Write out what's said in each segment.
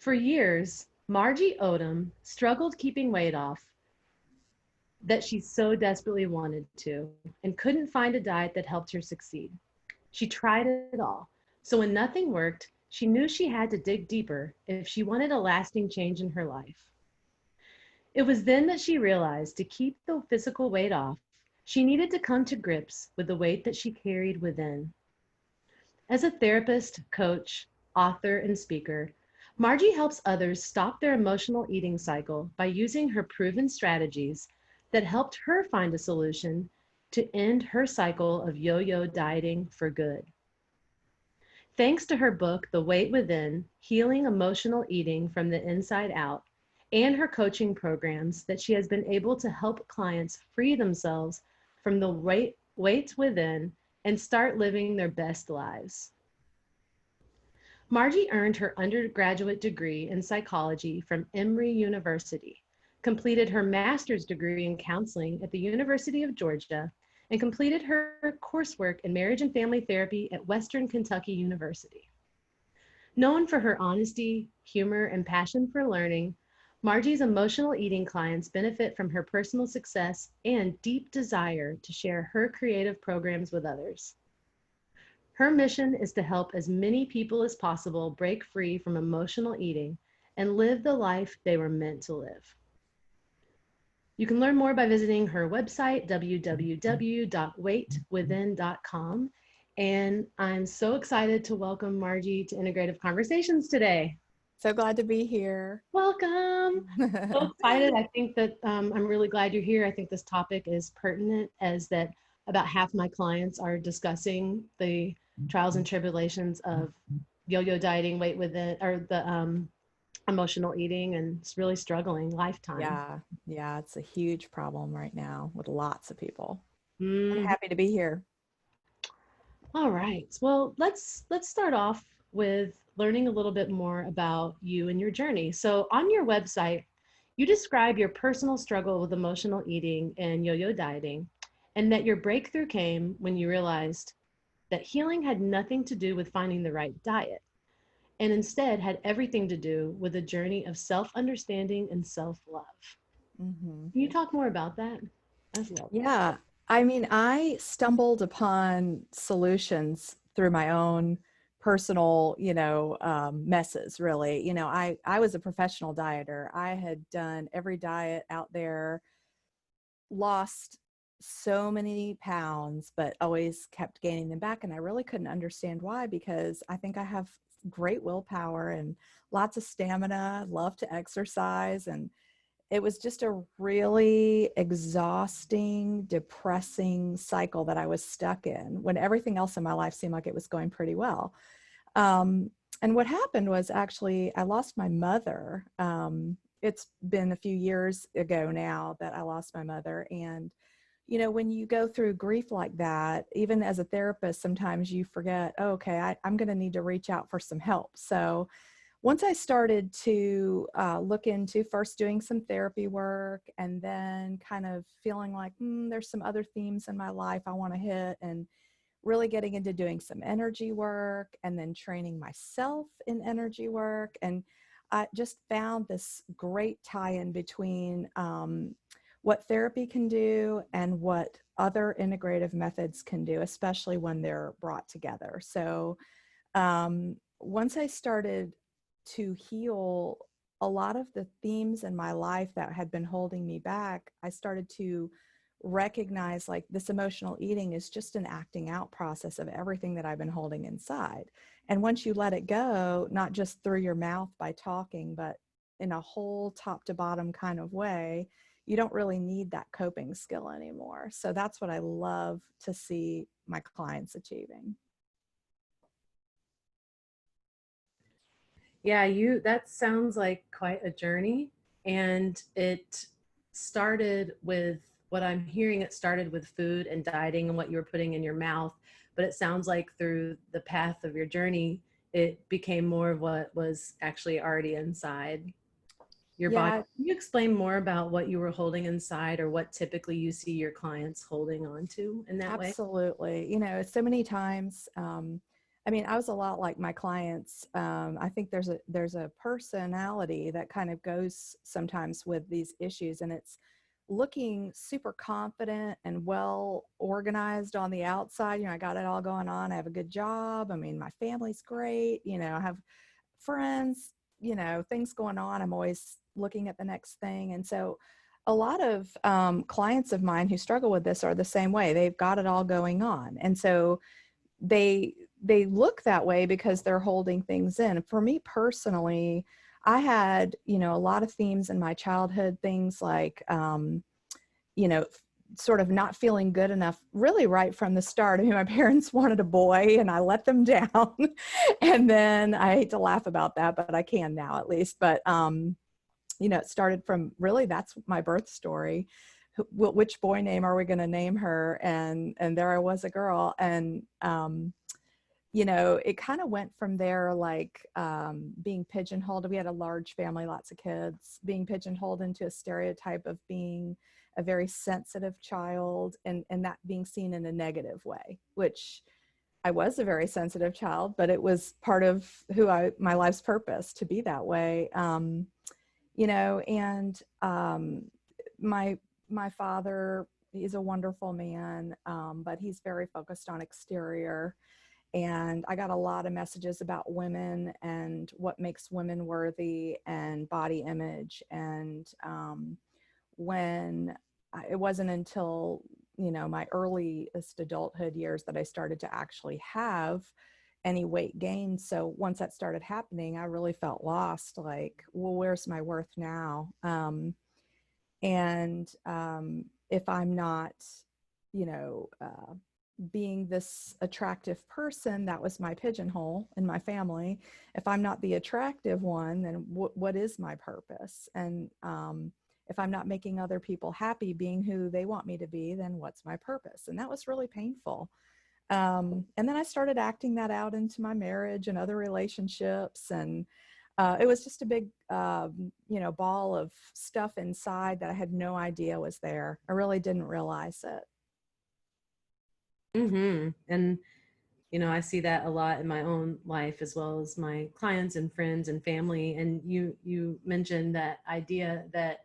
For years, Margie Odom struggled keeping weight off that she so desperately wanted to and couldn't find a diet that helped her succeed. She tried it all. So when nothing worked, she knew she had to dig deeper if she wanted a lasting change in her life. It was then that she realized to keep the physical weight off, she needed to come to grips with the weight that she carried within. As a therapist, coach, author, and speaker, Margie helps others stop their emotional eating cycle by using her proven strategies that helped her find a solution to end her cycle of yo-yo dieting for good. Thanks to her book, The Weight Within, Healing Emotional Eating from the Inside Out, and her coaching programs, that she has been able to help clients free themselves from the weights within and start living their best lives. Margie earned her undergraduate degree in psychology from Emory University, completed her master's degree in counseling at the University of Georgia, and completed her coursework in marriage and family therapy at Western Kentucky University. Known for her honesty, humor, and passion for learning, Margie's emotional eating clients benefit from her personal success and deep desire to share her creative programs with others. Her mission is to help as many people as possible break free from emotional eating and live the life they were meant to live. You can learn more by visiting her website, www.weightwithin.com. And I'm so excited to welcome Margie to Integrative Conversations today. So glad to be here. Welcome. So excited. I think that I'm really glad you're here. I think this topic is pertinent, as that about half my clients are discussing the trials and tribulations of yo-yo dieting, weight within, or the emotional eating, and it's really struggling lifetime. Yeah, it's a huge problem right now with lots of people. I'm Mhm. happy to be here. All right. Well, let's start off with learning a little bit more about you and your journey. So on your website, you describe your personal struggle with emotional eating and yo-yo dieting, and that your breakthrough came when you realized that healing had nothing to do with finding the right diet, and instead had everything to do with a journey of self-understanding and self-love. Mm-hmm. Can you talk more about that? That's lovely. Yeah, I mean, I stumbled upon solutions through my own personal, messes, really. I was a professional dieter. I had done every diet out there, lost so many pounds, but always kept gaining them back. And I really couldn't understand why, because I think I have great willpower and lots of stamina, love to exercise. And it was just a really exhausting, depressing cycle that I was stuck in when everything else in my life seemed like it was going pretty well. And what happened was, actually, I lost my mother. It's been a few years ago now that I lost my mother. And, when you go through grief like that, even as a therapist, sometimes you forget, oh, okay, I'm going to need to reach out for some help. So once I started to look into first doing some therapy work, and then kind of feeling like there's some other themes in my life I want to hit, and really getting into doing some energy work, and then training myself in energy work. And I just found this great tie-in between what therapy can do and what other integrative methods can do, especially when they're brought together. So once I started to heal a lot of the themes in my life that had been holding me back, I started to recognize, like, this emotional eating is just an acting out process of everything that I've been holding inside. And once you let it go, not just through your mouth by talking, but in a whole top to bottom kind of way, you don't really need that coping skill anymore. So that's what I love to see my clients achieving. Yeah, that sounds like quite a journey. And it started with what I'm hearing, it started with food and dieting and what you were putting in your mouth. But it sounds like through the path of your journey, it became more of what was actually already inside your body. Yeah, Can you explain more about what you were holding inside, or what typically you see your clients holding on to in that way? absolutely. So many times I mean, I was a lot like my clients. I think there's a personality that kind of goes sometimes with these issues, and it's looking super confident and well organized on the outside. You know, I got it all going on. I have a good job. I mean, my family's great. You know, I have friends, you know, things going on. I'm always looking at the next thing. And so a lot of clients of mine who struggle with this are the same way. They've got it all going on. And so they look that way because they're holding things in. For me personally, I had, you know, a lot of themes in my childhood, things like, you know, sort of not feeling good enough really right from the start. I mean, my parents wanted a boy and I let them down. And then I hate to laugh about that, but I can now at least. But, you know, it started from really, that's my birth story. Which boy name are we going to name her? And there I was, a girl. And, you know, it kind of went from there, like being pigeonholed. We had a large family, lots of kids, being pigeonholed into a stereotype of being a very sensitive child, and that being seen in a negative way, which I was a very sensitive child, but it was part of my life's purpose to be that way. You know, and my father, he's a wonderful man, but he's very focused on exterior. And I got a lot of messages about women and what makes women worthy and body image. And it wasn't until, you know, my earliest adulthood years that I started to actually have any weight gain. So once that started happening, I really felt lost, like, well, where's my worth now? And if I'm not, you know, being this attractive person, that was my pigeonhole in my family. If I'm not the attractive one, then what is my purpose? And if I'm not making other people happy being who they want me to be, then what's my purpose? And that was really painful. And then I started acting that out into my marriage and other relationships. And it was just a big, you know, ball of stuff inside that I had no idea was there. I really didn't realize it. And, you know, I see that a lot in my own life, as well as my clients and friends and family. And you mentioned that idea that,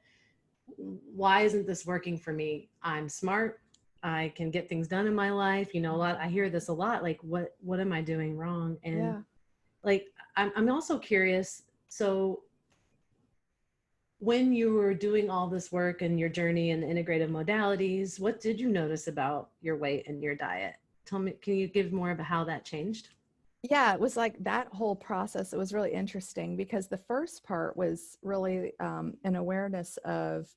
why isn't this working for me? I'm smart. I can get things done in my life. You know, I hear this a lot, like, what am I doing wrong? And Yeah. like, I'm also curious. So when you were doing all this work and your journey in the integrative modalities, what did you notice about your weight and your diet? Tell me, can you give more about how that changed? Yeah, it was like that whole process. It was really interesting because the first part was really an awareness of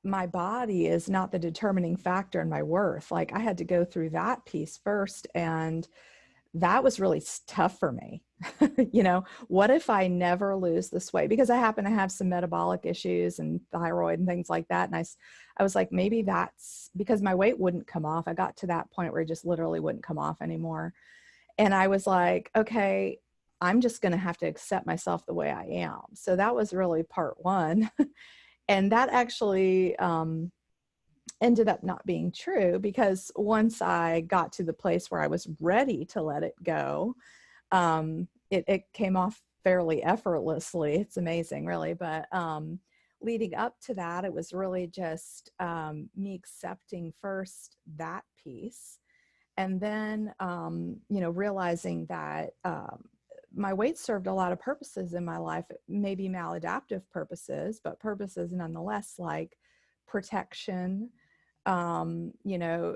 my body is not the determining factor in my worth. Like I had to go through that piece first. And that was really tough for me. You know, what if I never lose this weight? Because I happen to have some metabolic issues and thyroid and things like that. And I was like, maybe that's because my weight wouldn't come off. I got to that point where it just literally wouldn't come off anymore. And I was like, okay, I'm just going to have to accept myself the way I am. So that was really part one. And that actually ended up not being true, because once I got to the place where I was ready to let it go, it came off fairly effortlessly. It's amazing, really. But leading up to that, it was really just me accepting first that piece. And then, you know, realizing that my weight served a lot of purposes in my life, maybe maladaptive purposes, but purposes nonetheless, like protection, you know,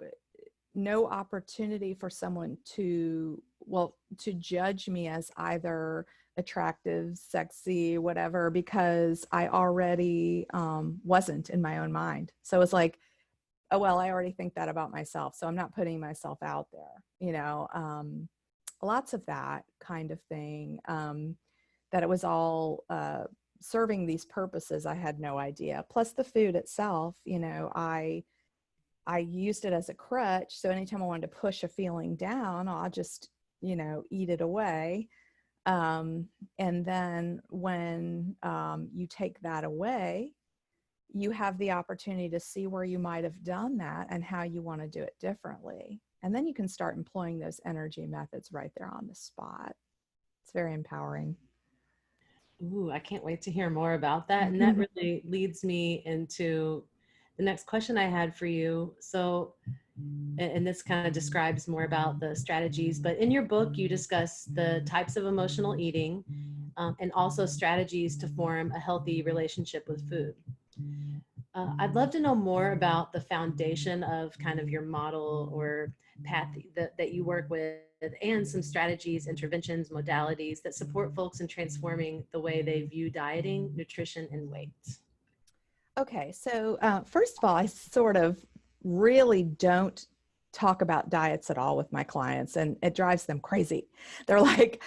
no opportunity for someone to judge me as either attractive, sexy, whatever, because I already wasn't in my own mind. So it's like, oh, well, I already think that about myself, so I'm not putting myself out there, you know, lots of that kind of thing, that it was all serving these purposes. I had no idea. Plus the food itself, you know, I used it as a crutch. So anytime I wanted to push a feeling down, I'll just, you know, eat it away. And then when you take that away, you have the opportunity to see where you might have done that and how you want to do it differently. And then you can start employing those energy methods right there on the spot. It's very empowering. Ooh, I can't wait to hear more about that. And that really leads me into the next question I had for you. So, and this kind of describes more about the strategies, but in your book, you discuss the types of emotional eating and also strategies to form a healthy relationship with food. I'd love to know more about the foundation of kind of your model or path that you work with, and some strategies, interventions, modalities that support folks in transforming the way they view dieting, nutrition, and weight. Okay, so first of all, I sort of really don't talk about diets at all with my clients, and it drives them crazy. They're like,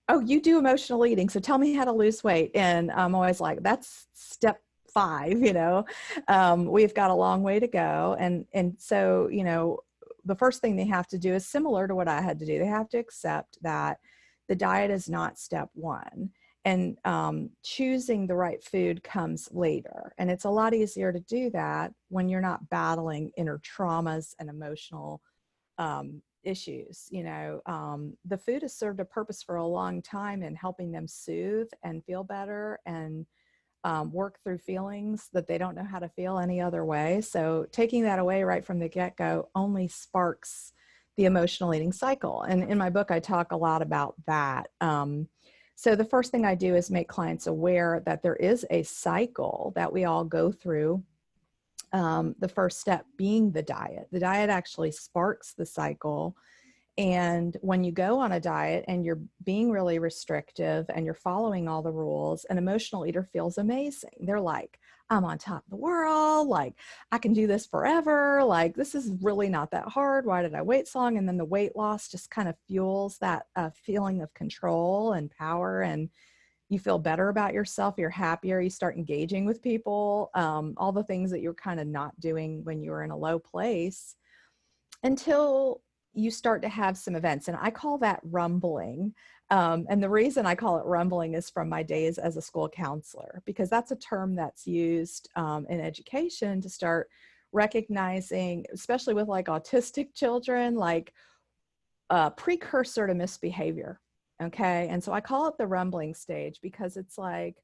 oh, you do emotional eating, so tell me how to lose weight. And I'm always like, that's step 5, we've got a long way to go. And so, the first thing they have to do is similar to what I had to do. They have to accept that the diet is not step 1. And choosing the right food comes later. And it's a lot easier to do that when you're not battling inner traumas and emotional issues. The food has served a purpose for a long time in helping them soothe and feel better and work through feelings that they don't know how to feel any other way. So taking that away right from the get-go only sparks the emotional eating cycle. And in my book, I talk a lot about that. So the first thing I do is make clients aware that there is a cycle that we all go through. The first step being the diet. The diet actually sparks the cycle. And when you go on a diet and you're being really restrictive and you're following all the rules, an emotional eater feels amazing. They're like, I'm on top of the world. Like, I can do this forever. Like, this is really not that hard. Why did I wait so long? And then the weight loss just kind of fuels that feeling of control and power. And you feel better about yourself. You're happier. You start engaging with people. All the things that you're kind of not doing when you were in a low place, until you start to have some events. And I call that rumbling. And the reason I call it rumbling is from my days as a school counselor, because that's a term that's used in education to start recognizing, especially with like autistic children, like a precursor to misbehavior. Okay. And so I call it the rumbling stage because it's like,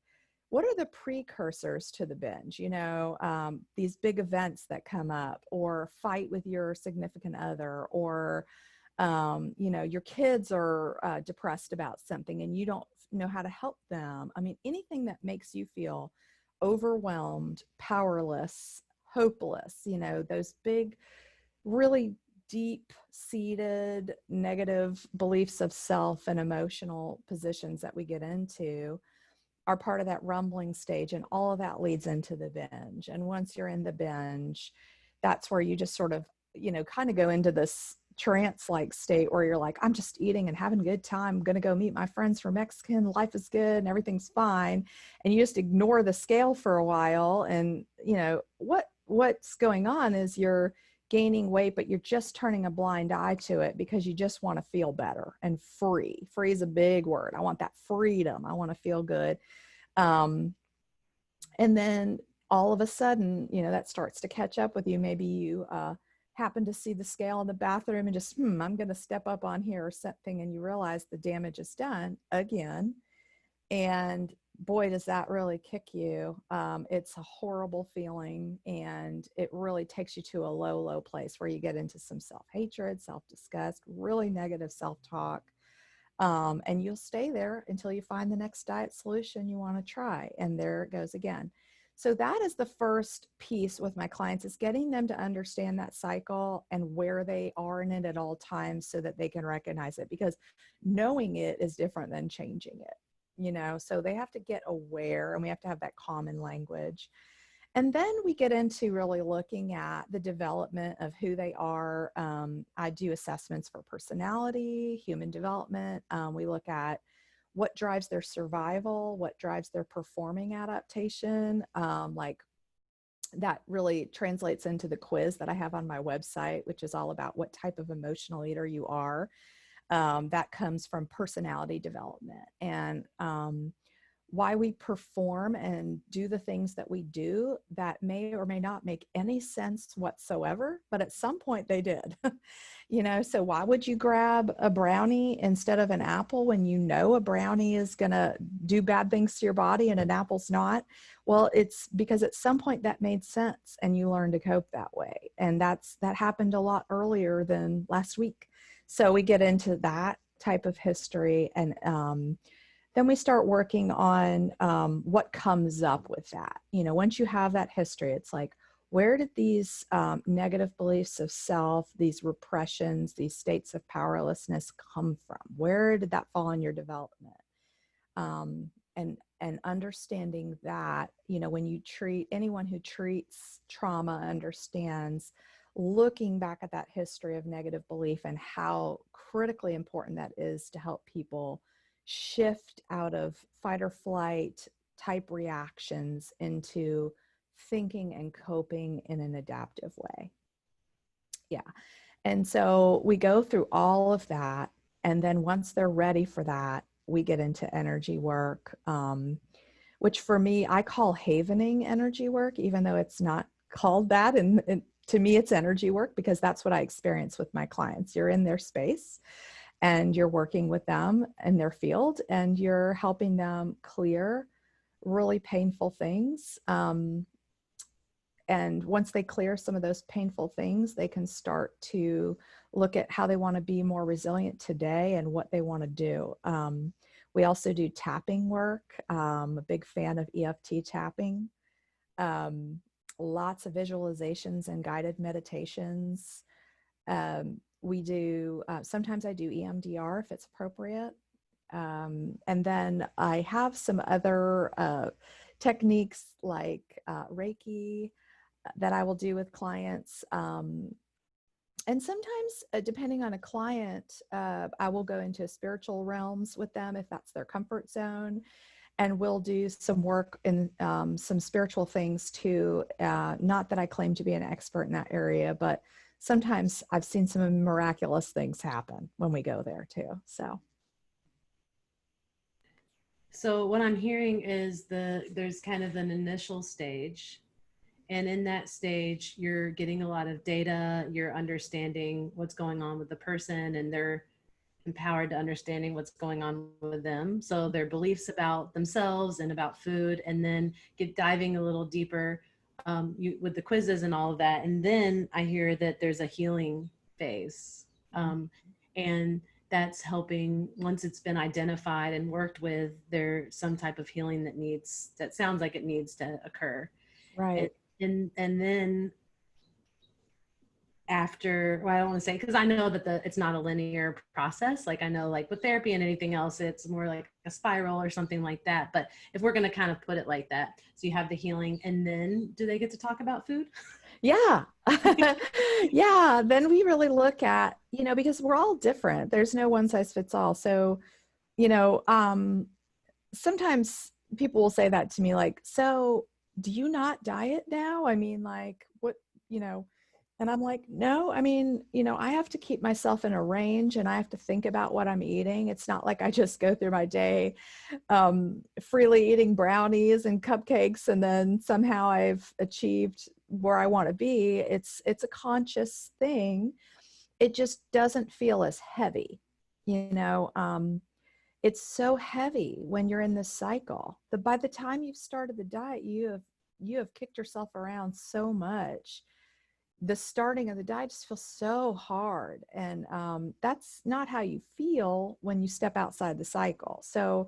what are the precursors to the binge? These big events that come up, or fight with your significant other, or, your kids are depressed about something and you don't know how to help them. I mean, anything that makes you feel overwhelmed, powerless, hopeless, those big, really deep-seated negative beliefs of self and emotional positions that we get into are part of that rumbling stage, and all of that leads into the binge. And once you're in the binge, that's where you just sort of, kind of go into this trance-like state where you're like, I'm just eating and having a good time. I'm going to go meet my friends for Mexican. Life is good and everything's fine. And you just ignore the scale for a while. And, what's going on is you're gaining weight, but you're just turning a blind eye to it because you just want to feel better and free. Free is a big word. I want that freedom. I want to feel good. And then all of a sudden, that starts to catch up with you. Maybe you happen to see the scale in the bathroom and just, I'm going to step up on here or something. And you realize the damage is done again. And boy, does that really kick you. It's a horrible feeling, and it really takes you to a low, low place where you get into some self-hatred, self-disgust, really negative self-talk. And you'll stay there until you find the next diet solution you want to try. And there it goes again. So that is the first piece with my clients, is getting them to understand that cycle and where they are in it at all times so that they can recognize it, because knowing it is different than changing it. So they have to get aware, and we have to have that common language. And then we get into really looking at the development of who they are. I do assessments for personality, human development. We look at what drives their survival, what drives their performing adaptation. Like that really translates into the quiz that I have on my website, which is all about what type of emotional eater you are. That comes from personality development. And why we perform and do the things that we do that may or may not make any sense whatsoever, but at some point they did. You know, so why would you grab a brownie instead of an apple when you know a brownie is going to do bad things to your body and an apple's not? Well, it's because at some point that made sense and you learned to cope that way. And that happened a lot earlier than last week. So we get into that type of history, and then we start working on what comes up with that. You know, once you have that history, it's like, where did these negative beliefs of self, these repressions, these states of powerlessness come from? Where did that fall in your development? And understanding that, you know, when you treat anyone who treats trauma understands looking back at that history of negative belief and how critically important that is to help people shift out of fight or flight type reactions into thinking and coping in an adaptive way. Yeah. And so we go through all of that. And then once they're ready for that, we get into energy work, which for me, I call havening energy work, even though it's not called that. And to me, it's energy work because that's what I experience with my clients. You're in their space and you're working with them in their field and you're helping them clear really painful things. And once they clear some of those painful things, they can start to look at how they want to be more resilient today and what they want to do. We also do tapping work. I'm a big fan of EFT tapping. Lots of visualizations and guided meditations. We do, sometimes I do EMDR if it's appropriate. And then I have some other techniques like Reiki that I will do with clients. And sometimes, depending on a client, I will go into spiritual realms with them if that's their comfort zone. And we'll do some work in some spiritual things too. Not that I claim to be an expert in that area, but sometimes I've seen some miraculous things happen when we go there too. So what I'm hearing is there's kind of an initial stage. And in that stage, you're getting a lot of data, you're understanding what's going on with the person, and they're empowered to understanding what's going on with them. So their beliefs about themselves and about food, and then get diving a little deeper with the quizzes and all of that. And then I hear that there's a healing phase. And that's helping, once it's been identified and worked with, there's some type of healing that sounds like it needs to occur. Right. And then after, well, I don't want to say, because I know that it's not a linear process. Like I know, like with therapy and anything else, it's more like a spiral or something like that. But if we're going to kind of put it like that, so you have the healing, and then do they get to talk about food? Yeah. Yeah. Then we really look at, you know, because we're all different. There's no one size fits all. So, you know, sometimes people will say that to me, like, so do you not diet now? I mean, like, what, you know, and I'm like, no, I mean, you know, I have to keep myself in a range and I have to think about what I'm eating. It's not like I just go through my day freely eating brownies and cupcakes and then somehow I've achieved where I want to be. It's a conscious thing. It just doesn't feel as heavy, you know. It's so heavy when you're in this cycle. By the time you've started the diet, you have kicked yourself around so much. The starting of the diet just feels so hard, and that's not how you feel when you step outside the cycle. So,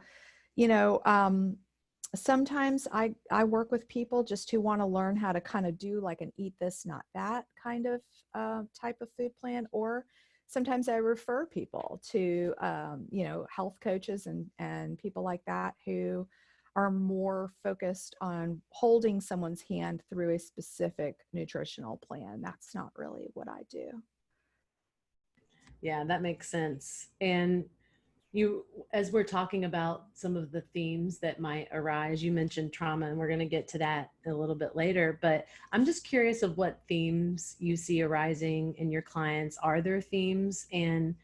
you know, sometimes I work with people just who want to learn how to kind of do like an eat this, not that kind of type of food plan, or sometimes I refer people to, you know, health coaches and people like that who are more focused on holding someone's hand through a specific nutritional plan. That's not really what I do. Yeah, that makes sense. And as we're talking about some of the themes that might arise, you mentioned trauma, and we're going to get to that a little bit later, but I'm just curious of what themes you see arising in your clients. Are there themes? And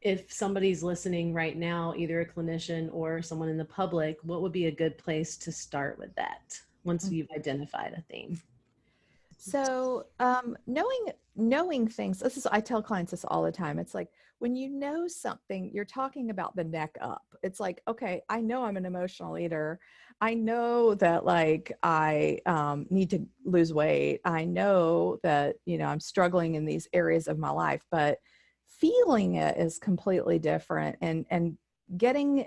if somebody's listening right now, either a clinician or someone in the public, what would be a good place to start with that once you've identified a theme? So, knowing things, this is, I tell clients this all the time. It's like, when you know something, you're talking about the neck up. It's like, okay, I know I'm an emotional eater. I know that, like, I need to lose weight. I know that, I'm struggling in these areas of my life, but feeling it is completely different. And getting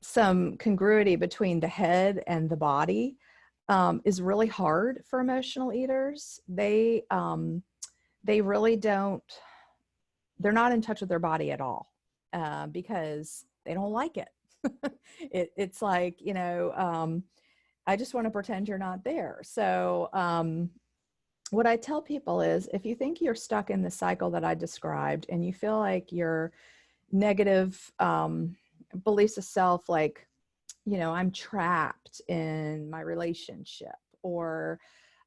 some congruity between the head and the body is really hard for emotional eaters. They really don't, they're not in touch with their body at all, because they don't like it. It's like, I just want to pretend you're not there. So what I tell people is, if you think you're stuck in the cycle that I described and you feel like your negative beliefs of self, like, I'm trapped in my relationship, or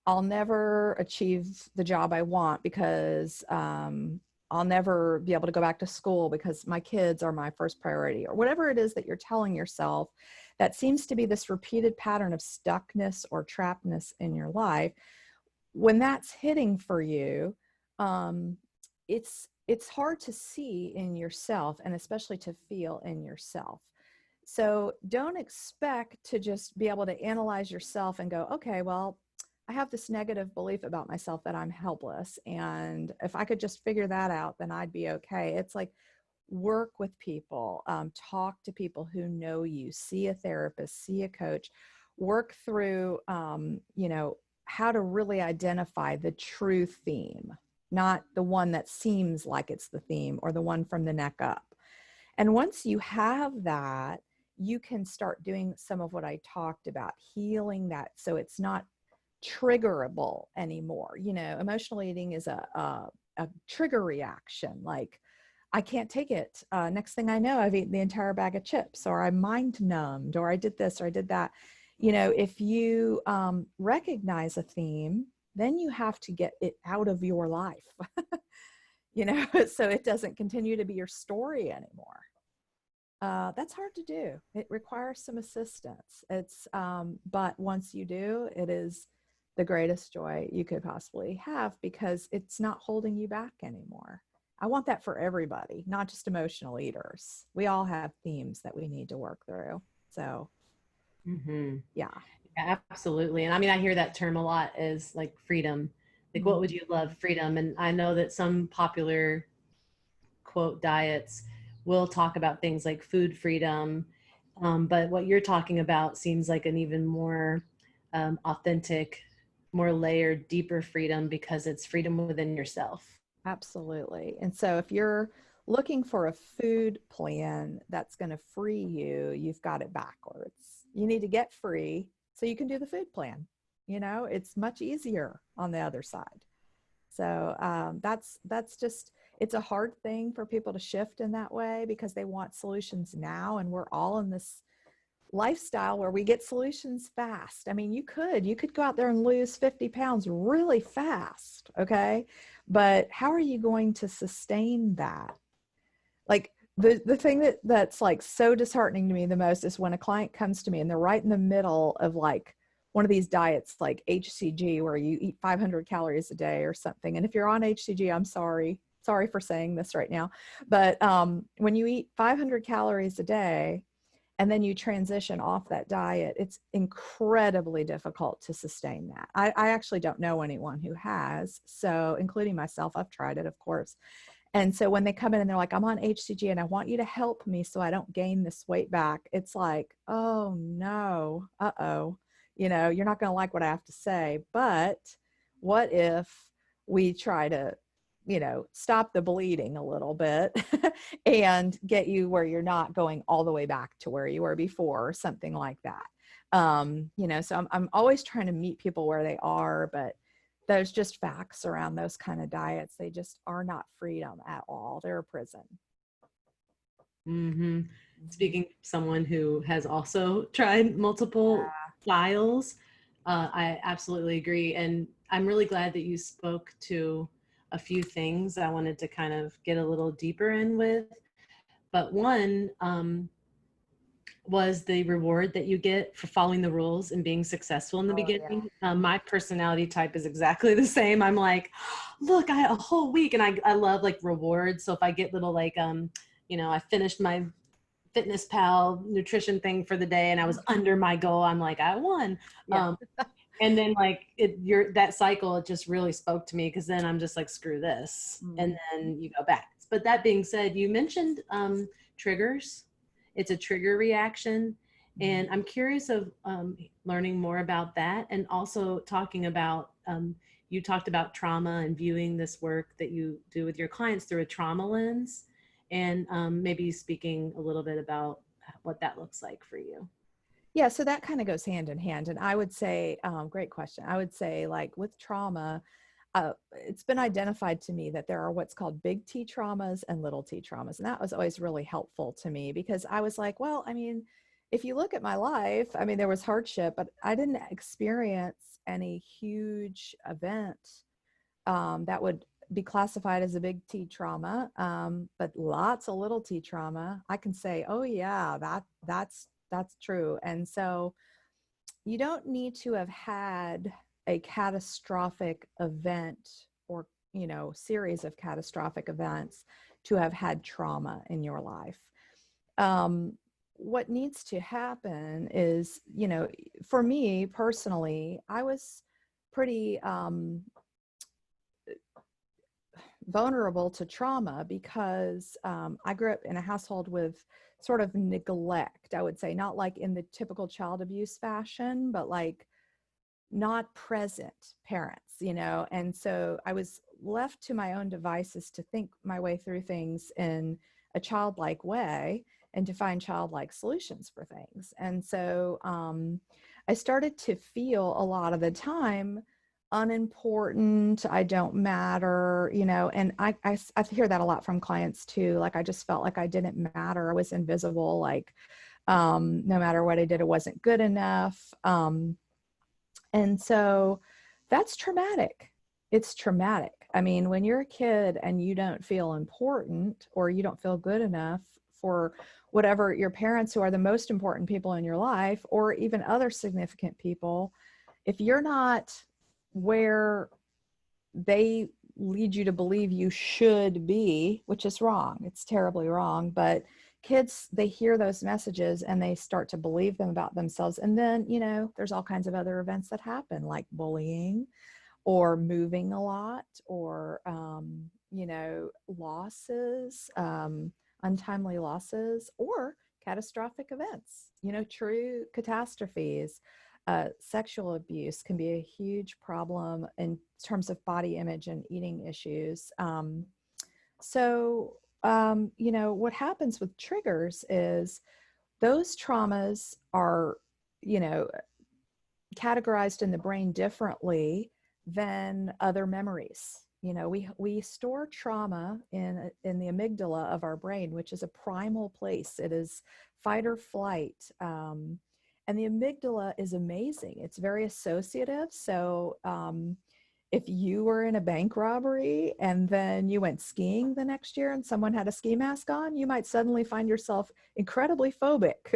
I'll never achieve the job I want because I'll never be able to go back to school because my kids are my first priority, or whatever it is that you're telling yourself, that seems to be this repeated pattern of stuckness or trappedness in your life. When that's hitting for you, it's hard to see in yourself, and especially to feel in yourself. So don't expect to just be able to analyze yourself and go, okay, well, I have this negative belief about myself that I'm helpless, and if I could just figure that out, then I'd be okay. It's like, work with people, talk to people who know you, see a therapist, see a coach, work through, how to really identify the true theme, not the one that seems like it's the theme or the one from the neck up. And once you have that, you can start doing some of what I talked about, healing that so it's not triggerable anymore. Emotional eating is a trigger reaction. Like, I can't take it. Next thing I know, I've eaten the entire bag of chips, or I'm mind numbed, or I did this, or I did that. If you recognize a theme, then you have to get it out of your life, so it doesn't continue to be your story anymore. That's hard to do. It requires some assistance. But once you do, it is the greatest joy you could possibly have, because it's not holding you back anymore. I want that for everybody, not just emotional eaters. We all have themes that we need to work through. So, yeah. Absolutely. And I mean, I hear that term a lot, is like freedom. Like, what would you love? Freedom. And I know that some popular quote diets will talk about things like food freedom. But what you're talking about seems like an even more authentic, more layered, deeper freedom, because it's freedom within yourself. Absolutely. And so if you're looking for a food plan that's going to free you, you've got it backwards. You need to get free so you can do the food plan. It's much easier on the other side. So that's just, it's a hard thing for people to shift in that way, because they want solutions now. And we're all in this lifestyle where we get solutions fast. I mean, you could go out there and lose 50 pounds really fast. Okay. But how are you going to sustain that? Like, the thing that's like so disheartening to me the most is when a client comes to me and they're right in the middle of like one of these diets like HCG, where you eat 500 calories a day or something. And if you're on HCG, I'm sorry for saying this right now, but when you eat 500 calories a day and then you transition off that diet, it's incredibly difficult to sustain that. I actually don't know anyone who has, so including myself. I've tried it, of course. And so when they come in and they're like, I'm on HCG and I want you to help me so I don't gain this weight back, it's like, oh no, you're not going to like what I have to say. But what if we try to, stop the bleeding a little bit and get you where you're not going all the way back to where you were before, or something like that. So I'm always trying to meet people where they are, but there's just facts around those kind of diets. They just are not freedom at all. They're a prison. Mm-hmm. Speaking of someone who has also tried multiple styles, I absolutely agree. And I'm really glad that you spoke to a few things I wanted to kind of get a little deeper in with. But one was the reward that you get for following the rules and being successful in the Oh, yeah. beginning. My personality type is exactly the same. I'm like, look, I had a whole week, and I love like rewards. So if I get little like, I finished my Fitness Pal nutrition thing for the day and I was under my goal, I'm like, I won. Yeah. And then like that cycle, it just really spoke to me, because then I'm just like, screw this. And then you go back. But that being said, you mentioned triggers. It's a trigger reaction. And I'm curious of learning more about that, and also talking about, you talked about trauma and viewing this work that you do with your clients through a trauma lens, and maybe speaking a little bit about what that looks like for you. Yeah, so that kind of goes hand in hand. And I would say, great question. I would say, like with trauma, it's been identified to me that there are what's called big T traumas and little T traumas. And that was always really helpful to me, because I was like, well, I mean, if you look at my life, I mean, there was hardship, but I didn't experience any huge event that would be classified as a big T trauma, but lots of little T trauma. I can say, oh yeah, that's true. And so you don't need to have had a catastrophic event, or, series of catastrophic events, to have had trauma in your life. What needs to happen is, for me personally, I was pretty vulnerable to trauma because I grew up in a household with sort of neglect, I would say, not like in the typical child abuse fashion, but like not present parents, and so I was left to my own devices to think my way through things in a childlike way and to find childlike solutions for things. And so I started to feel a lot of the time unimportant, I don't matter, and I hear that a lot from clients too. Like, I just felt like I didn't matter. I was invisible. Like, no matter what I did, it wasn't good enough. And so that's traumatic. It's traumatic. I mean, when you're a kid and you don't feel important, or you don't feel good enough for whatever your parents, who are the most important people in your life, or even other significant people, if you're not where they lead you to believe you should be, which is wrong, it's terribly wrong, but kids, they hear those messages and they start to believe them about themselves. And then, there's all kinds of other events that happen, like bullying, or moving a lot, or, losses, untimely losses, or catastrophic events, true catastrophes. Sexual abuse can be a huge problem in terms of body image and eating issues. What happens with triggers is those traumas are, categorized in the brain differently than other memories. We store trauma in the amygdala of our brain, which is a primal place. It is fight or flight. And the amygdala is amazing. It's very associative. So if you were in a bank robbery and then you went skiing the next year and someone had a ski mask on, you might suddenly find yourself incredibly phobic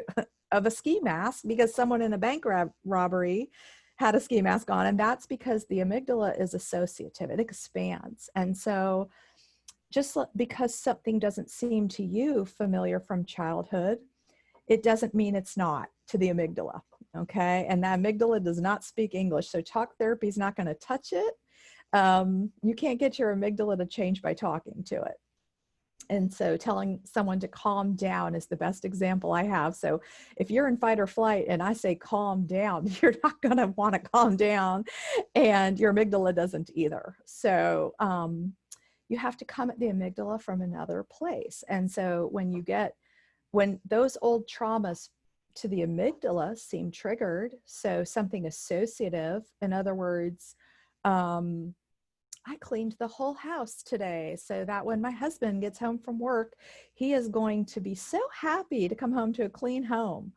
of a ski mask because someone in a bank robbery had a ski mask on. And that's because the amygdala is associative. It expands. And so just because something doesn't seem to you familiar from childhood, it doesn't mean it's not to the amygdala, okay? And the amygdala does not speak English, so talk therapy is not going to touch it. You can't get your amygdala to change by talking to it. And so telling someone to calm down is the best example I have. So if you're in fight or flight and I say calm down, you're not going to want to calm down, and your amygdala doesn't either. So you have to come at the amygdala from another place. And so when those old traumas to the amygdala seem triggered, so something associative, in other words, I cleaned the whole house today so that when my husband gets home from work, he is going to be so happy to come home to a clean home.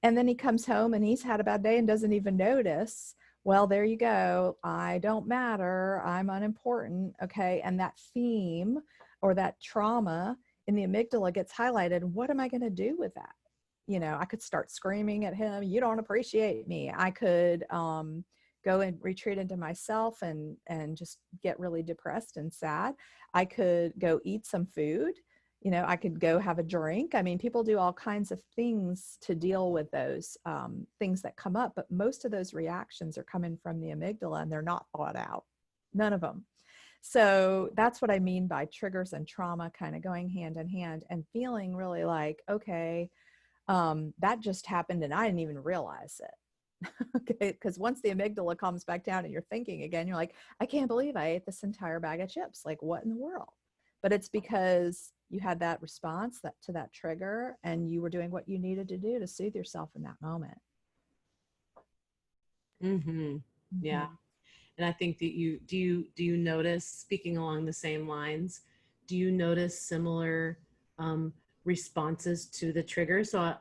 And then he comes home and he's had a bad day and doesn't even notice. well, there you go. I don't matter. I'm unimportant. Okay. And that theme or that trauma in the amygdala gets highlighted. What am I going to do with that? You know, I could start screaming at him, you don't appreciate me. I could go and retreat into myself and just get really depressed and sad. I could go eat some food. You know, I could go have a drink. I mean, people do all kinds of things to deal with those things that come up, but most of those reactions are coming from the amygdala and they're not thought out. None of them. So that's what I mean by triggers and trauma kind of going hand in hand and feeling really like, okay, that just happened and I didn't even realize it. Okay, because once the amygdala comes back down and you're thinking again, you're like, I can't believe I ate this entire bag of chips. Like, what in the world? But it's because you had that response to that trigger and you were doing what you needed to do to soothe yourself in that moment. Mm-hmm. Yeah. Mm-hmm. And I think that do you notice, speaking along the same lines, do you notice similar responses to the trigger? So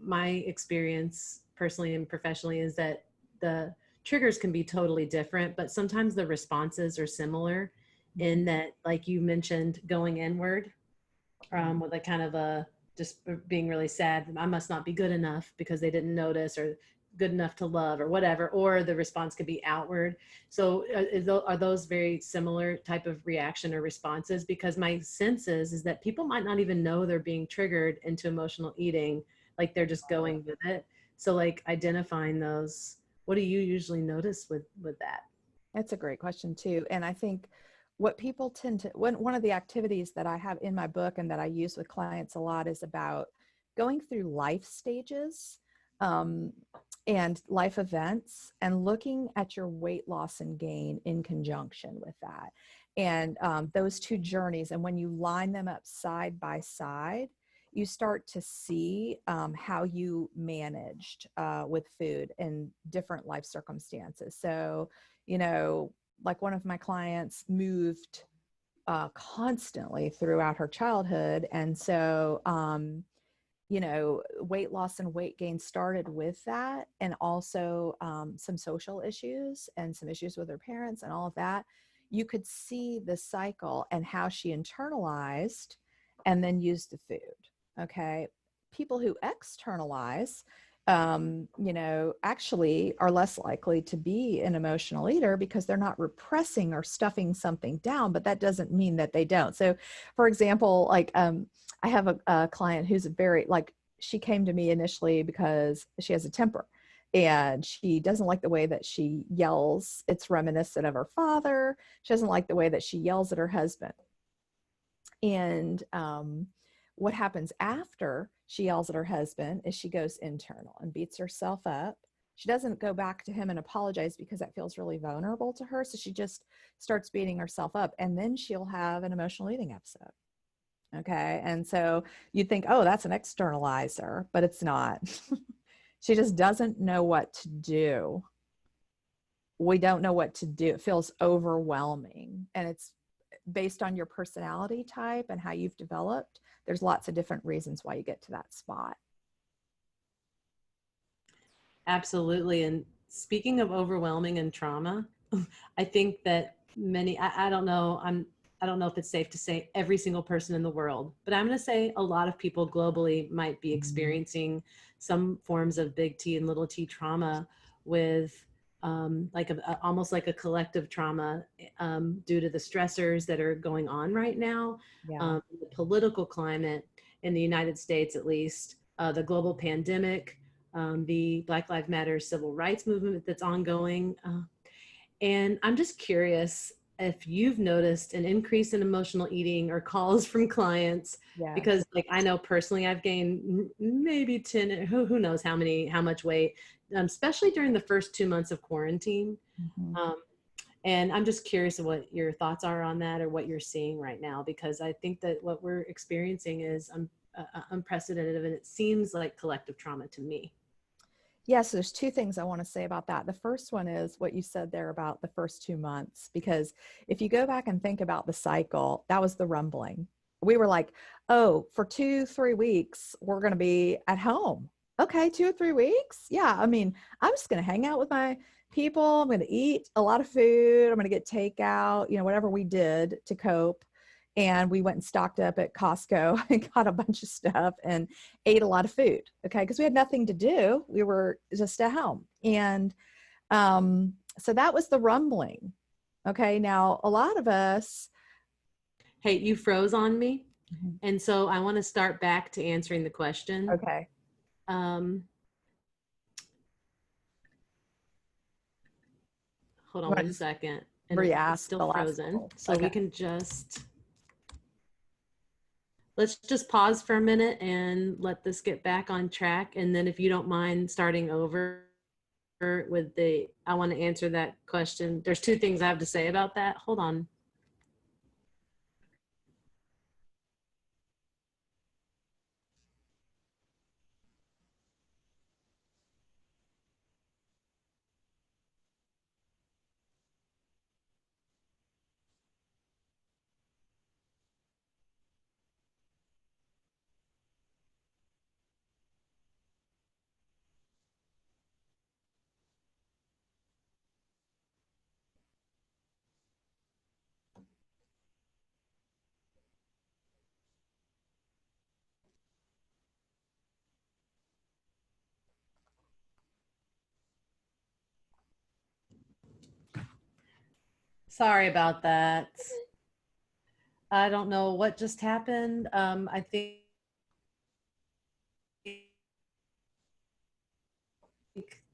my experience personally and professionally is that the triggers can be totally different, but sometimes the responses are similar in that, like you mentioned, going inward with a kind of a just being really sad. I must not be good enough because they didn't notice, or good enough to love, or whatever. Or the response could be outward. So are those very similar type of reaction or responses? Because my sense is that people might not even know they're being triggered into emotional eating, like they're just going with it. So like identifying those, what do you usually notice with that? That's a great question too. And I think what people tend to, one of the activities that I have in my book and that I use with clients a lot is about going through life stages um, and life events and looking at your weight loss and gain in conjunction with that. And those two journeys. And when you line them up side by side, you start to see how you managed with food in different life circumstances. So, you know, like one of my clients moved constantly throughout her childhood. And so, you know, weight loss and weight gain started with that. And also some social issues and some issues with her parents and all of that. You could see the cycle and how she internalized and then used the food. Okay. People who externalize, you know, actually are less likely to be an emotional eater because they're not repressing or stuffing something down, but that doesn't mean that they don't. So for example, like, I have a client who's very, like, she came to me initially because she has a temper and she doesn't like the way that she yells. It's reminiscent of her father. She doesn't like the way that she yells at her husband. And what happens after she yells at her husband is she goes internal and beats herself up. She doesn't go back to him and apologize because that feels really vulnerable to her. So she just starts beating herself up, and then she'll have an emotional eating episode. Okay. And so you'd think, oh, that's an externalizer, but it's not. She just doesn't know what to do. We don't know what to do. It feels overwhelming. And it's based on your personality type and how you've developed. There's lots of different reasons why you get to that spot. Absolutely. And speaking of overwhelming and trauma, I think that many, I don't know, I don't know if it's safe to say every single person in the world, but I'm going to say a lot of people globally might be experiencing some forms of big T and little t trauma with like almost like a collective trauma due to the stressors that are going on right now, Yeah. the political climate in the United States, at least, the global pandemic, the Black Lives Matter civil rights movement that's ongoing. And I'm just curious if you've noticed an increase in emotional eating or calls from clients, Yes. because like I know personally I've gained maybe 10, who knows how much weight, especially during the first 2 months of quarantine. Mm-hmm. Um, and I'm just curious of what your thoughts are on that or what you're seeing right now, because I think that what we're experiencing is unprecedented, and it seems like collective trauma to me. Yes, there's two things I want to say about that. The first one is what you said there about the first 2 months, because if you go back and think about the cycle, that was the rumbling. We were like, oh, for 2-3 weeks, we're going to be at home. Okay, 2 or 3 weeks. Yeah. I mean, I'm just going to hang out with my people. I'm going to eat a lot of food. I'm going to get takeout, you know, whatever we did to cope. And we went and stocked up at Costco and got a bunch of stuff and ate a lot of food. Okay. Because we had nothing to do. We were just at home. And so that was the rumbling. Okay. Now, a lot of us. Hey, you froze on me. Mhm. And so I want to start back to answering the question. Okay. Hold on Want to one just second. And it's re-ask still the last frozen. couple? So Okay. we can let's just pause for a minute and let this get back on track. And then if you don't mind starting over with I want to answer that question. There's two things I have to say about that. Hold on. Sorry about that. I don't know what just happened. I think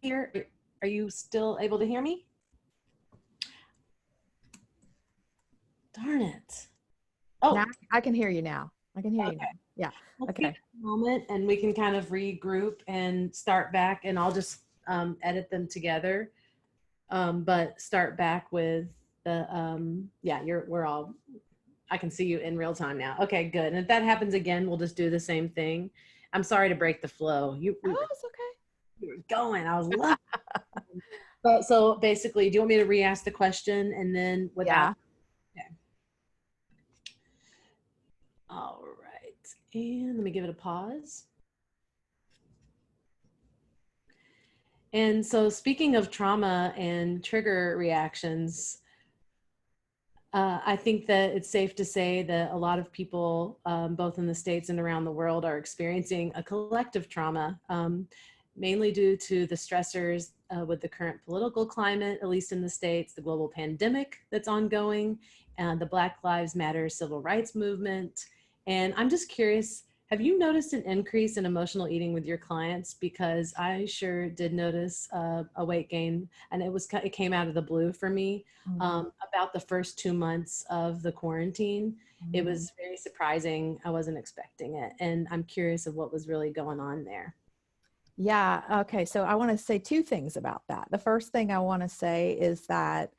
here, are you still able to hear me? Darn it. Oh, Now I can hear you now. I can hear you okay. now. Yeah. Let's give Okay. it a moment and we can kind of regroup and start back, and I'll just edit them together. But start back with the, yeah, we're all, I can see you in real time now. Okay, good. And if that happens again, we'll just do the same thing. I'm sorry to break the flow. Oh, it's okay. We were going, I was loving. But so basically, do you want me to re-ask the question and then without? Yeah. Okay. All right. And let me give it a pause. And so speaking of trauma and trigger reactions, I think that it's safe to say that a lot of people, both in the States and around the world, are experiencing a collective trauma, mainly due to the stressors with the current political climate, at least in the States, the global pandemic that's ongoing, and the Black Lives Matter civil rights movement. And I'm just curious, have you noticed an increase in emotional eating with your clients? Because I sure did notice a weight gain, and it came out of the blue for me. About the first 2 months of the quarantine. It Mm-hmm. was very surprising. I wasn't expecting it. And I'm curious of what was really going on there. Yeah. Okay. So I want to say two things about that. The first thing I want to say is that,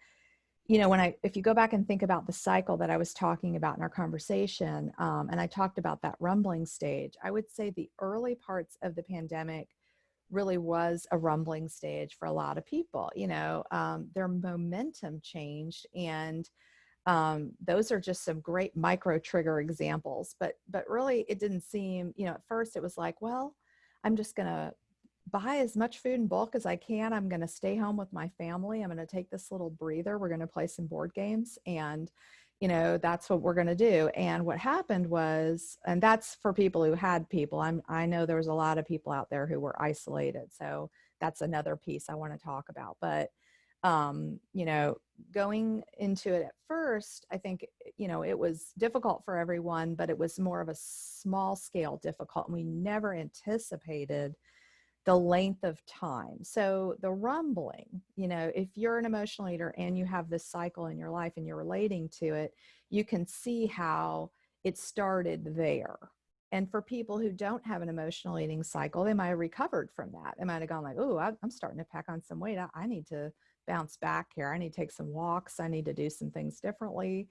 you know, if you go back and think about the cycle that I was talking about in our conversation, and I talked about that rumbling stage, I would say the early parts of the pandemic really was a rumbling stage for a lot of people. You know, their momentum changed, and those are just some great micro trigger examples. But really, it didn't seem, you know, at first it was like, well, I'm just going to buy as much food in bulk as I can. I'm going to stay home with my family. I'm going to take this little breather. We're going to play some board games, and you know, that's what we're going to do. And what happened was, and that's for people who had people. I know there was a lot of people out there who were isolated. So that's another piece I want to talk about. But you know, going into it at first, I think, you know, it was difficult for everyone, but it was more of a small scale difficult. And we never anticipated the length of time. So the rumbling, you know, if you're an emotional eater and you have this cycle in your life and you're relating to it, you can see how it started there. And for people who don't have an emotional eating cycle, they might have recovered from that. They might have gone like, oh, I'm starting to pack on some weight. I need to bounce back here. I need to take some walks. I need to do some things differently.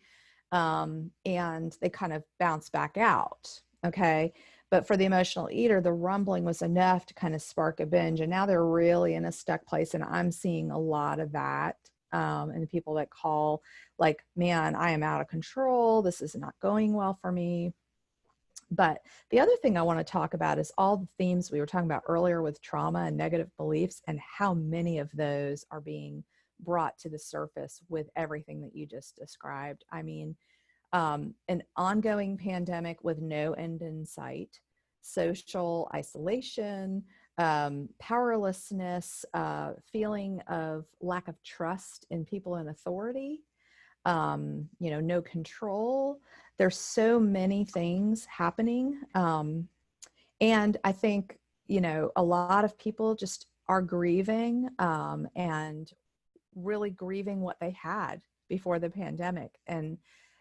And they kind of bounce back out. Okay. But for the emotional eater, the rumbling was enough to kind of spark a binge. And now they're really in a stuck place. And I'm seeing a lot of that. And people that call like, man, I am out of control. This is not going well for me. But the other thing I want to talk about is all the themes we were talking about earlier with trauma and negative beliefs, and how many of those are being brought to the surface with everything that you just described. I mean, an ongoing pandemic with no end in sight, social isolation, powerlessness, feeling of lack of trust in people in authority, no control. There's so many things happening. And I think, a lot of people just are grieving, and really grieving what they had before the pandemic. And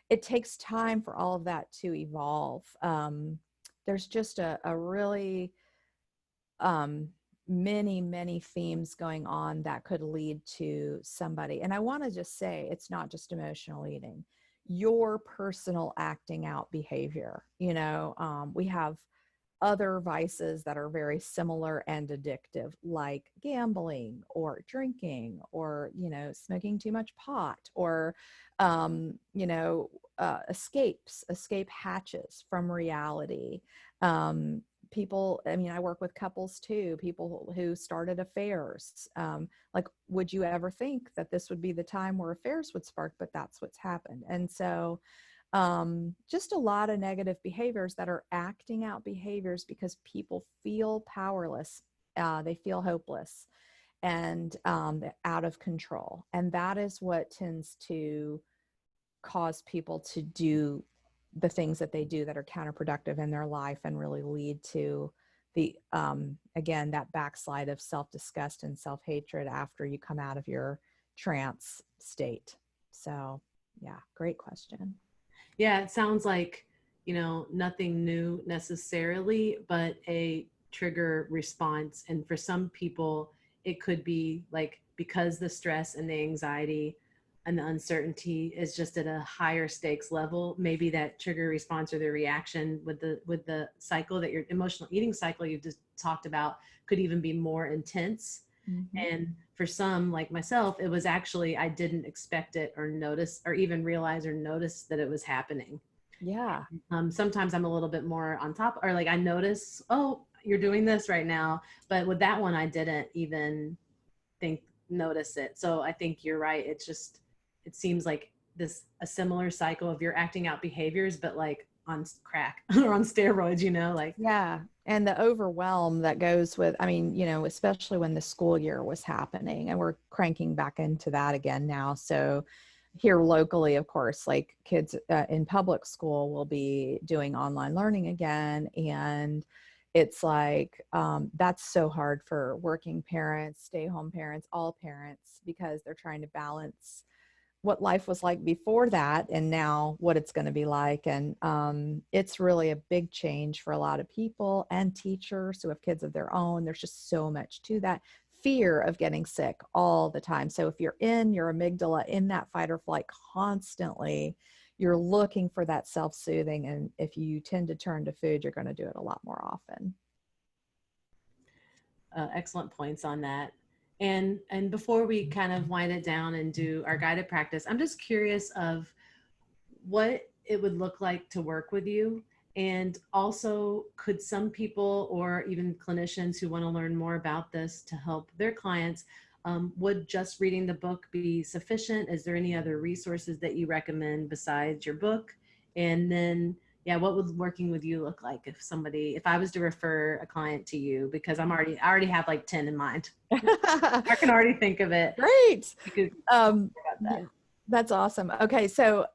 it takes time for all of that to evolve. There's just a really many themes going on that could lead to somebody. And I want to just say, it's not just emotional eating, your personal acting out behavior. We have other vices that are very similar and addictive, like gambling or drinking, or, smoking too much pot, or, escape hatches from reality. People, I work with couples too, people who started affairs. Like, would you ever think that this would be the time where affairs would spark? But that's what's happened. And so just a lot of negative behaviors that are acting out behaviors because people feel powerless. They feel hopeless and out of control. And that is what tends to cause people to do the things that they do that are counterproductive in their life, and really lead to the, again, that backslide of self-disgust and self-hatred after you come out of your trance state. So yeah, great question. Yeah, it sounds like, nothing new necessarily, but a trigger response. And for some people, it could be like, because the stress and the anxiety and the uncertainty is just at a higher stakes level, maybe that trigger response or the reaction with the cycle, that your emotional eating cycle you just talked about, could even be more intense. Mm-hmm. And for some, like myself, it was actually, I didn't expect it or notice or even realize or notice that it was happening. Yeah. Sometimes I'm a little bit more on top, or like I notice, oh, you're doing this right now. But with that one, I didn't even notice it. So I think you're right. It's just, it seems like a similar cycle of you're acting out behaviors, but like on crack or on steroids, like. Yeah. And the overwhelm that goes with, especially when the school year was happening, and we're cranking back into that again now. So here locally, of course, like kids in public school will be doing online learning again. And it's like, that's so hard for working parents, stay-home parents, all parents, because they're trying to balance what life was like before that and now what it's going to be like. And it's really a big change for a lot of people and teachers who have kids of their own. There's just so much to that fear of getting sick all the time. So if you're in your amygdala in that fight or flight constantly, you're looking for that self-soothing. And if you tend to turn to food, you're going to do it a lot more often. Excellent points on that. And before we kind of wind it down and do our guided practice, I'm just curious of what it would look like to work with you. And also, could some people or even clinicians who want to learn more about this to help their clients, would just reading the book be sufficient? Is there any other resources that you recommend besides your book? And then, yeah, what would working with you look like if I was to refer a client to you, because I already have like 10 in mind. I can already think of it. Great. About that. Yeah, that's awesome. Okay. So,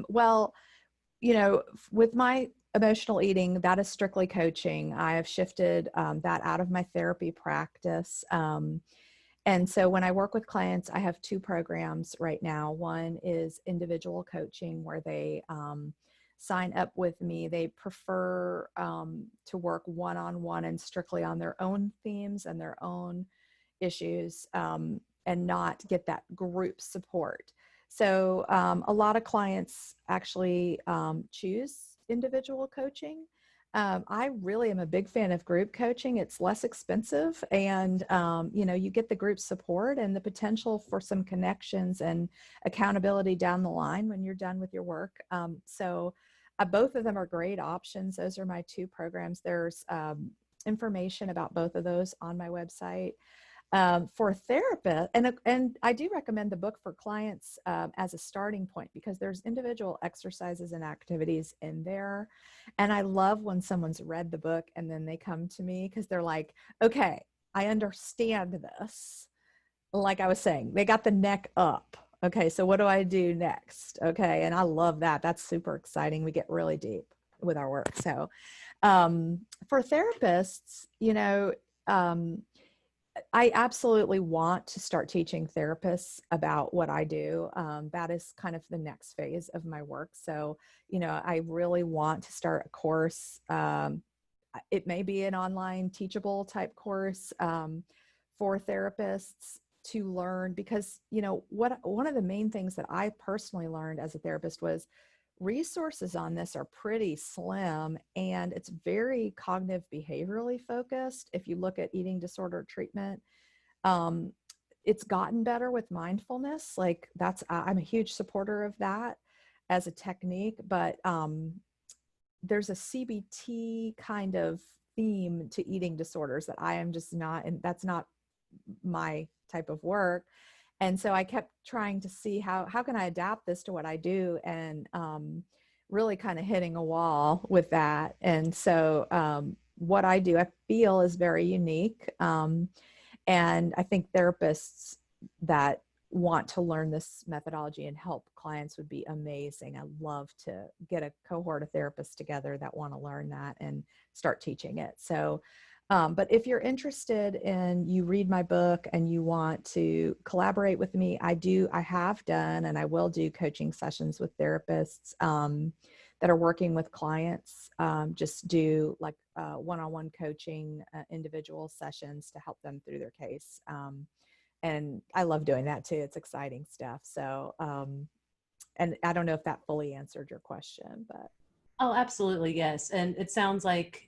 well, with my emotional eating, that is strictly coaching. I have shifted that out of my therapy practice. And so when I work with clients, I have two programs right now. One is individual coaching, where they sign up with me. They prefer to work one-on-one and strictly on their own themes and their own issues, and not get that group support. So a lot of clients actually choose individual coaching. I really am a big fan of group coaching. It's less expensive, and you get the group support and the potential for some connections and accountability down the line when you're done with your work. So Both of them are great options. Those are my two programs. There's information about both of those on my website. For therapists, and I do recommend the book for clients as a starting point, because there's individual exercises and activities in there. And I love when someone's read the book and then they come to me because they're like, okay, I understand this. Like I was saying, they got the neck up. Okay, so what do I do next? Okay, and I love that. That's super exciting. We get really deep with our work. So for therapists, I absolutely want to start teaching therapists about what I do. That is kind of the next phase of my work. So, I really want to start a course. It may be an online teachable type course for therapists to learn, because, one of the main things that I personally learned as a therapist was resources on this are pretty slim, and it's very cognitive behaviorally focused. If you look at eating disorder treatment, it's gotten better with mindfulness. Like I'm a huge supporter of that as a technique, but there's a CBT kind of theme to eating disorders that I am just not, and that's not my type of work. And so I kept trying to see how can I adapt this to what I do, and really kind of hitting a wall with that. And so what I do, I feel, is very unique. And I think therapists that want to learn this methodology and help clients would be amazing. I love to get a cohort of therapists together that want to learn that and start teaching it. So but if you're interested in, you read my book and you want to collaborate with me, I have done, and I will do coaching sessions with therapists that are working with clients. Just do like one-on-one coaching, individual sessions to help them through their case. And I love doing that too. It's exciting stuff. So, and I don't know if that fully answered your question, but. Oh, absolutely. Yes. And it sounds like,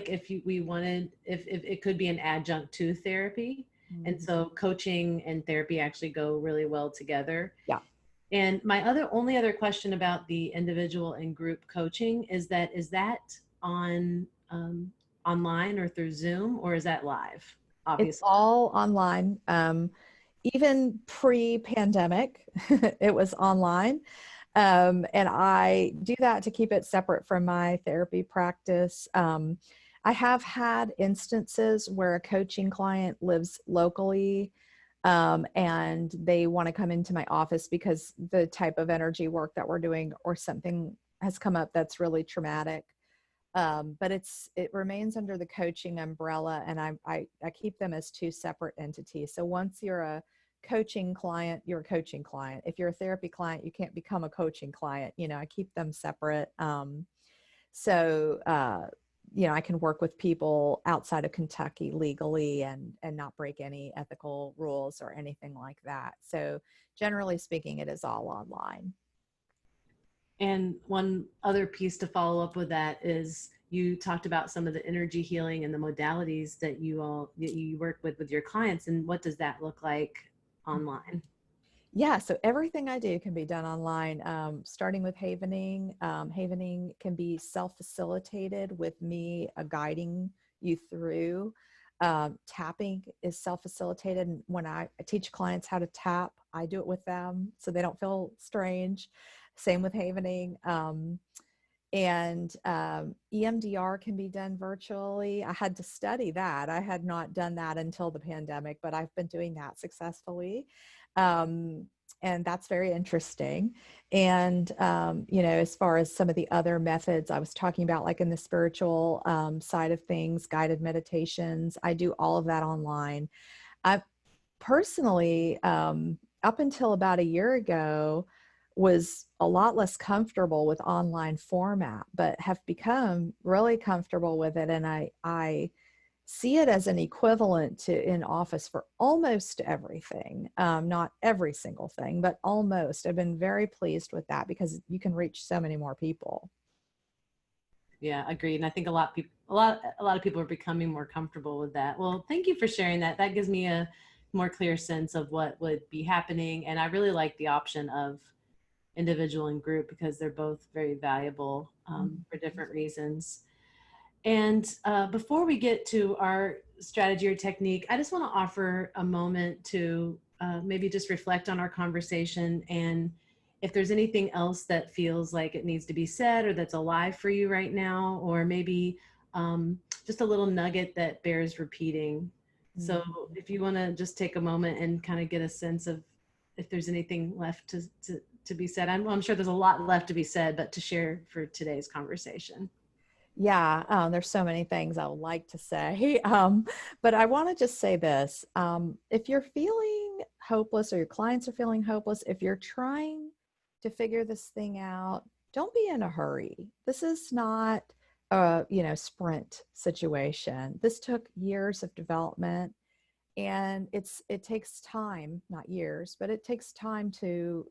if we wanted, if it could be an adjunct to therapy. Mm-hmm. And so coaching and therapy actually go really well together. Yeah. And my only other question about the individual and group coaching is that on online or through Zoom, or is that live? Obviously. It's all online. Even pre-pandemic, it was online. And I do that to keep it separate from my therapy practice. I have had instances where a coaching client lives locally, and they want to come into my office because the type of energy work that we're doing or something has come up that's really traumatic. But it remains under the coaching umbrella, and I keep them as two separate entities. So once you're a coaching client, you're a coaching client. If you're a therapy client, you can't become a coaching client. I keep them separate. So I can work with people outside of Kentucky legally and not break any ethical rules or anything like that. So generally speaking, it is all online. And one other piece to follow up with that is, you talked about some of the energy healing and the modalities that you work with your clients. And what does that look like online? Yeah, so everything I do can be done online, starting with havening. Havening can be self-facilitated with me guiding you through. Tapping is self-facilitated. And when I teach clients how to tap, I do it with them so they don't feel strange. Same with havening. And EMDR can be done virtually. I had to study that. I had not done that until the pandemic, but I've been doing that successfully. And that's very interesting. And, as far as some of the other methods I was talking about, like in the spiritual side of things, guided meditations, I do all of that online. I personally, up until about a year ago, was a lot less comfortable with online format, but have become really comfortable with it. And I see it as an equivalent to in office for almost everything. Not every single thing, but almost. I've been very pleased with that because you can reach so many more people. Yeah, agreed. And I think a lot of people are becoming more comfortable with that. Well, thank you for sharing that. That gives me a more clear sense of what would be happening. And I really like the option of individual and group, because they're both very valuable for different reasons. And before we get to our strategy or technique, I just want to offer a moment to maybe just reflect on our conversation, and if there's anything else that feels like it needs to be said or that's alive for you right now, or maybe just a little nugget that bears repeating. So if you want to just take a moment and kind of get a sense of if there's anything left to be said. I'm sure there's a lot left to be said, but to share for today's conversation. Yeah, there's so many things I would like to say, but I want to just say this. If you're feeling hopeless or your clients are feeling hopeless, if you're trying to figure this thing out, don't be in a hurry. This is not a, sprint situation. This took years of development, and it takes time, not years, but it takes time to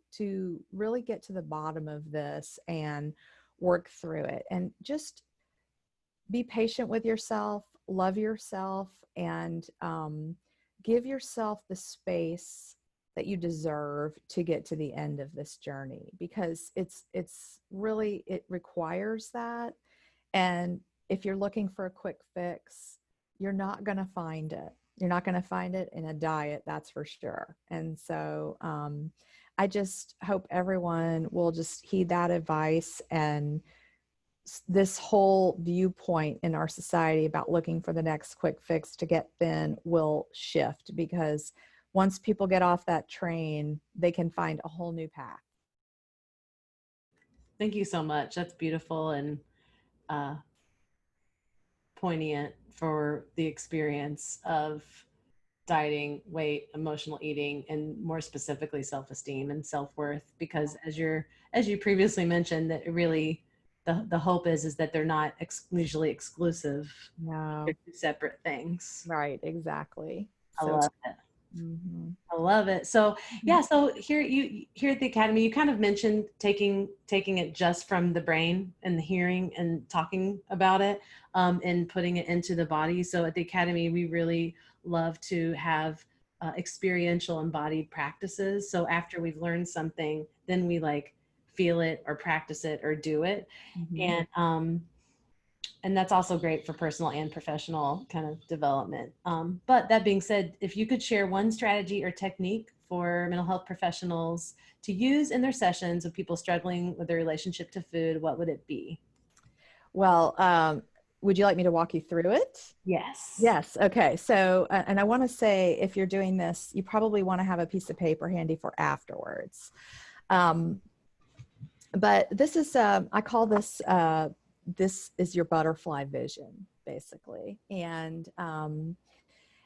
really get to the bottom of this and work through it. And just be patient with yourself, love yourself, and give yourself the space that you deserve to get to the end of this journey, because it's really, it requires that. And if you're looking for a quick fix, you're not going to find it. You're not going to find it in a diet, that's for sure. And so I just hope everyone will just heed that advice, and this whole viewpoint in our society about looking for the next quick fix to get thin will shift, because once people get off that train, they can find a whole new path. Thank you so much. That's beautiful and uh, poignant for the experience of dieting, weight, emotional eating, and more specifically self-esteem and self-worth. Because as you previously mentioned, that it really the hope is that they're not mutually exclusive. No. They're two separate things. Right, exactly. I So love it. mhm. I love it. So yeah, so here at the Academy, you kind of mentioned taking it just from the brain and the hearing and talking about it, and putting it into the body. So at the Academy, we really love to have experiential embodied practices. So after we've learned something, then we like feel it or practice it or do it. And that's also great for personal and professional kind of development. But that being said, if you could share one strategy or technique for mental health professionals to use in their sessions with people struggling with their relationship to food, what would it be? Well, would you like me to walk you through it? Yes. Yes. Okay. So, and I want to say, if you're doing this, you probably want to have a piece of paper handy for afterwards. But this is, I call this, this is your butterfly vision, basically. And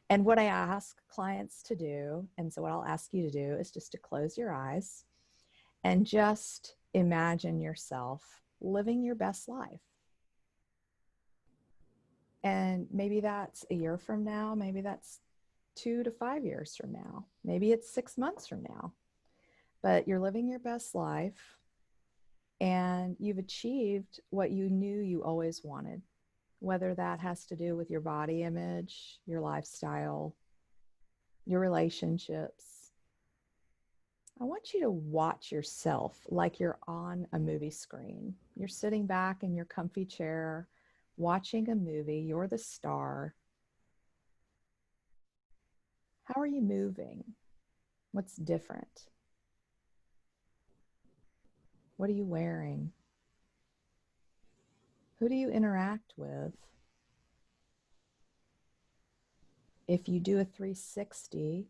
what I ask clients to do, and so what I'll ask you to do, is just to close your eyes and just imagine yourself living your best life. And maybe that's a year from now, maybe that's 2 to 5 years from now, maybe it's 6 months from now, but you're living your best life and you've achieved what you knew you always wanted, whether that has to do with your body image, your lifestyle, your relationships. I want you to watch yourself like you're on a movie screen. You're sitting back in your comfy chair, watching a movie. You're the star. How are you moving? What's different? What are you wearing? Who do you interact with? If you do a 360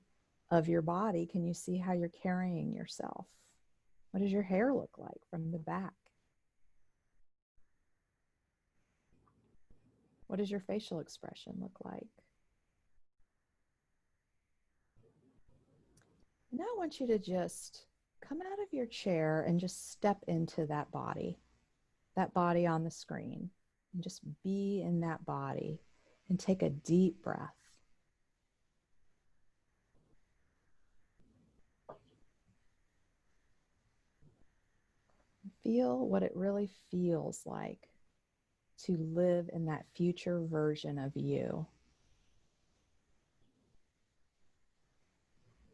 of your body, can you see how you're carrying yourself? What does your hair look like from the back? What does your facial expression look like? Now I want you to just come out of your chair and just step into that body on the screen, and just be in that body and take a deep breath. Feel what it really feels like to live in that future version of you,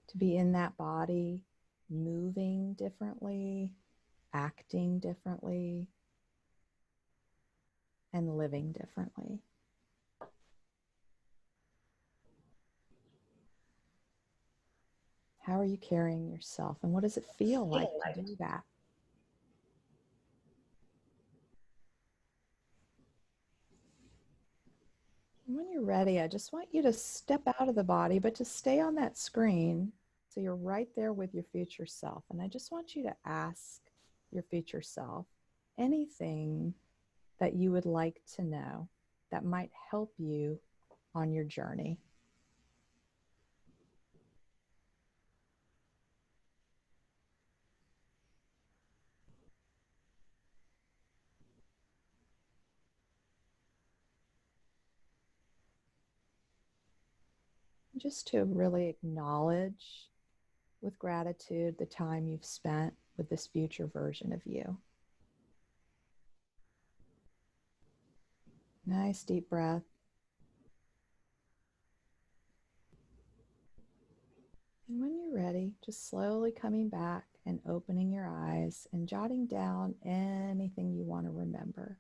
to be in that body, moving differently, acting differently and living differently. How are you carrying yourself, and what does it feel like to do that? And when you're ready, I just want you to step out of the body, but to stay on that screen so you're right there with your future self. And I just want you to ask your future self anything that you would like to know that might help you on your journey. Just to really acknowledge with gratitude the time you've spent with this future version of you. Nice deep breath. And when you're ready, just slowly coming back and opening your eyes and jotting down anything you want to remember.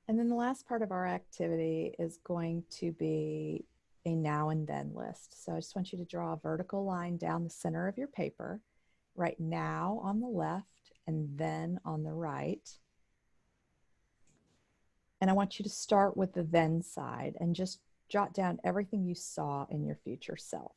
And then the last part of our activity is going to be a now and then list. So I just want you to draw a vertical line down the center of your paper, right now on the left and then on the right. And I want you to start with the then side and just jot down everything you saw in your future self.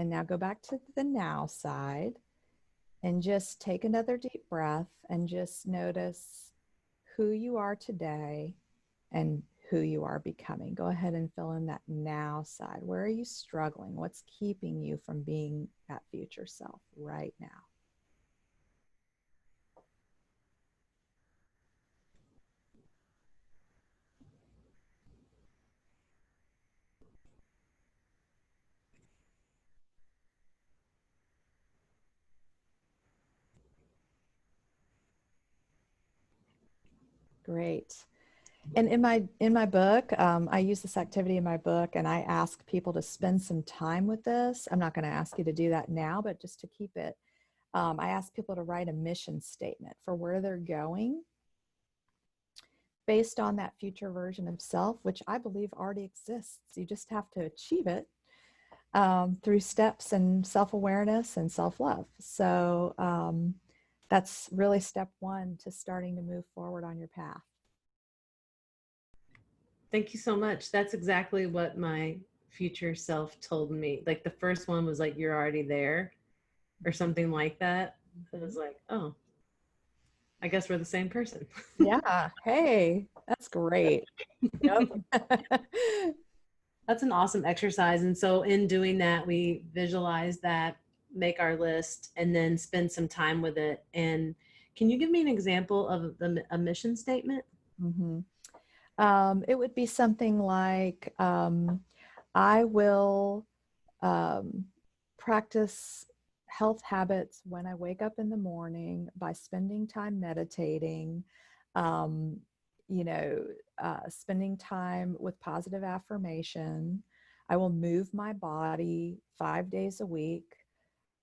And now go back to the now side and just take another deep breath and just notice who you are today and who you are becoming. Go ahead and fill in that now side. Where are you struggling? What's keeping you from being that future self right now? Great. And in my book, I use this activity in my book, and I ask people to spend some time with this. I'm not going to ask you to do that now, but just to keep it, I ask people to write a mission statement for where they're going based on that future version of self, which I believe already exists. You just have to achieve it through steps and self-awareness and self-love. So that's really step one to starting to move forward on your path. Thank you so much. That's exactly what my future self told me. Like the first one was like, you're already there or something like that. It was like, oh, I guess we're the same person. Yeah. Hey, that's great. Yep. That's an awesome exercise. And so in doing that, we visualize that, make our list, and then spend some time with it. And can you give me an example of a mission statement? Mm-hmm. It would be something like, I will practice health habits when I wake up in the morning by spending time meditating, um, spending time with positive affirmation. I will move my body 5 days a week.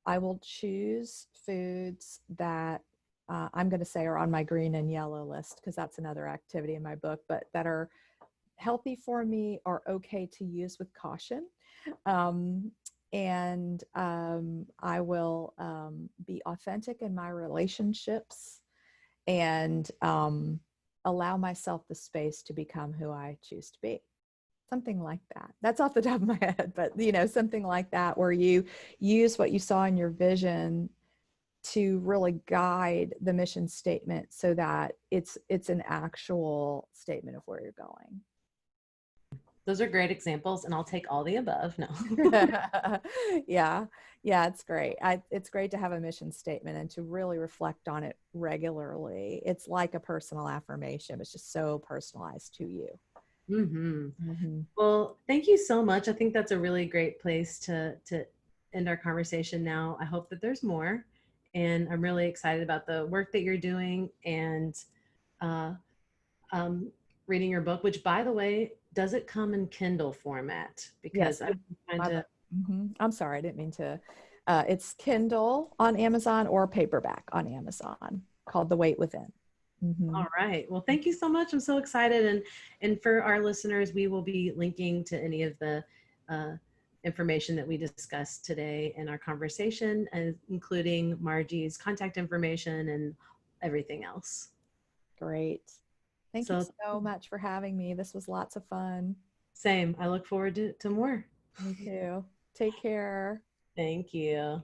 I will choose foods that I'm going to say are on my green and yellow list, because that's another activity in my book, but that are healthy for me, are okay to use with caution. I will be authentic in my relationships and allow myself the space to become who I choose to be. Something like that. That's off the top of my head, but something like that, where you use what you saw in your vision to really guide the mission statement so that it's an actual statement of where you're going. Those are great examples, and I'll take all the above. No. Yeah. Yeah, it's great. It's great to have a mission statement and to really reflect on it regularly. It's like a personal affirmation. It's just so personalized to you. Mm-hmm. Mm-hmm. Well, thank you so much. I think that's a really great place to end our conversation now. I hope that there's more, and I'm really excited about the work that you're doing and uh, um, reading your book. Which, by the way, does it come in Kindle format? Because Yes. I'm trying My to. book. I'm sorry, I didn't mean to. It's Kindle on Amazon or paperback on Amazon called The Weight Within. Mm-hmm. All right. Well, thank you so much. I'm so excited, and for our listeners, we will be linking to any of the uh, information that we discussed today in our conversation, including Margie's contact information and everything else. Great. Thank you So, so much for having me. This was lots of fun. same. I look forward to more. Me too. Take care. Thank you.